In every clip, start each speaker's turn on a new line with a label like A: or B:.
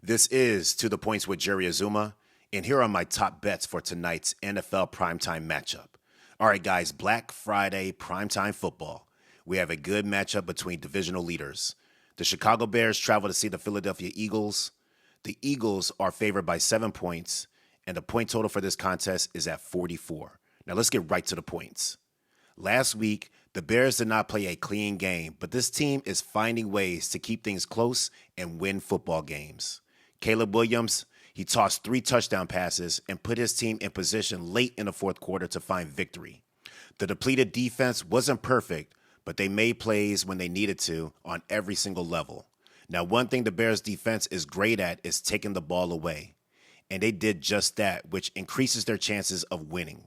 A: This is To the Points with Jerry Azuma, and here are my top bets for tonight's NFL primetime matchup. All right, guys, Black Friday primetime football. We have a good matchup between divisional leaders. The Chicago Bears travel to see the Philadelphia Eagles. The Eagles are favored by 7 points, and the point total for this contest is at 44. Now let's get right to the points. Last week, the Bears did not play a clean game, but this team is finding ways to keep things close and win football games. Caleb Williams, he tossed 3 touchdown passes and put his team in position late in the fourth quarter to find victory. The depleted defense wasn't perfect, but they made plays when they needed to on every single level. Now, one thing the Bears defense is great at is taking the ball away, and they did just that, which increases their chances of winning.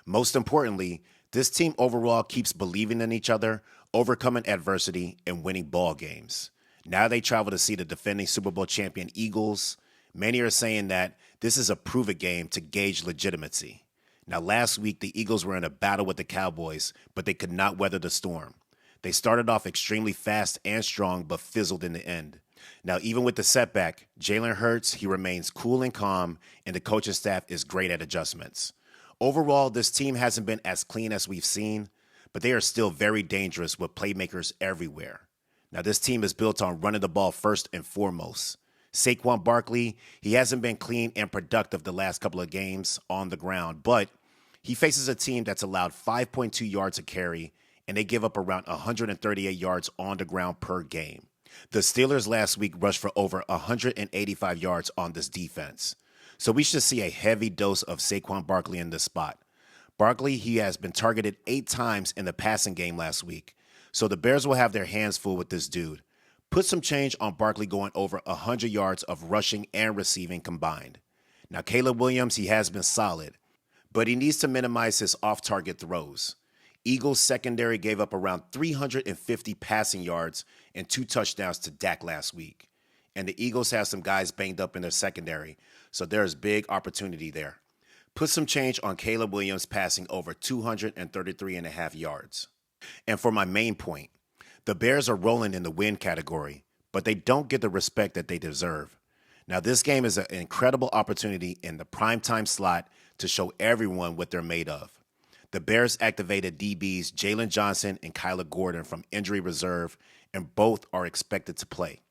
A: Most importantly, this team overall keeps believing in each other, overcoming adversity, and winning ball games. Now they travel to see the defending Super Bowl champion Eagles. Many are saying that this is a prove-it game to gauge legitimacy. Now, last week, the Eagles were in a battle with the Cowboys, but they could not weather the storm. They started off extremely fast and strong, but fizzled in the end. Now, even with the setback, Jalen Hurts, he remains cool and calm, and the coaching staff is great at adjustments. Overall, this team hasn't been as clean as we've seen, but they are still very dangerous with playmakers everywhere. Now, this team is built on running the ball first and foremost. Saquon Barkley, he hasn't been clean and productive the last couple of games on the ground, but he faces a team that's allowed 5.2 yards a carry, and they give up around 138 yards on the ground per game. The Steelers last week rushed for over 185 yards on this defense. So we should see a heavy dose of Saquon Barkley in this spot. Barkley, he has been targeted 8 times in the passing game last week. So the Bears will have their hands full with this dude. Put some change on Barkley going over 100 yards of rushing and receiving combined. Now, Caleb Williams, he has been solid, but he needs to minimize his off-target throws. Eagles secondary gave up around 350 passing yards and 2 touchdowns to Dak last week. And the Eagles have some guys banged up in their secondary, so there's big opportunity there. Put some change on Caleb Williams passing over 233.5 yards. And for my main point, the Bears are rolling in the win category, but they don't get the respect that they deserve. Now, this game is an incredible opportunity in the primetime slot to show everyone what they're made of. The Bears activated DBs Jalen Johnson and Kyler Gordon from injury reserve, and both are expected to play.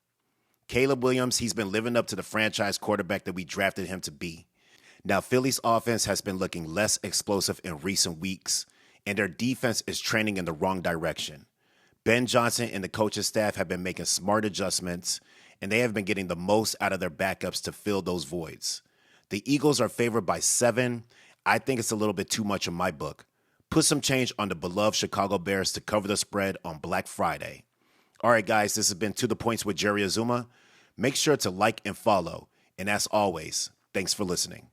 A: Caleb Williams, he's been living up to the franchise quarterback that we drafted him to be. Now, Philly's offense has been looking less explosive in recent weeks, and their defense is trending in the wrong direction. Ben Johnson and the coaching staff have been making smart adjustments, and they have been getting the most out of their backups to fill those voids. The Eagles are favored by 7. I think it's a little bit too much in my book. Put some change on the beloved Chicago Bears to cover the spread on Black Friday. All right, guys, this has been To the Points with Jerry Azuma. Make sure to like and follow. And as always, thanks for listening.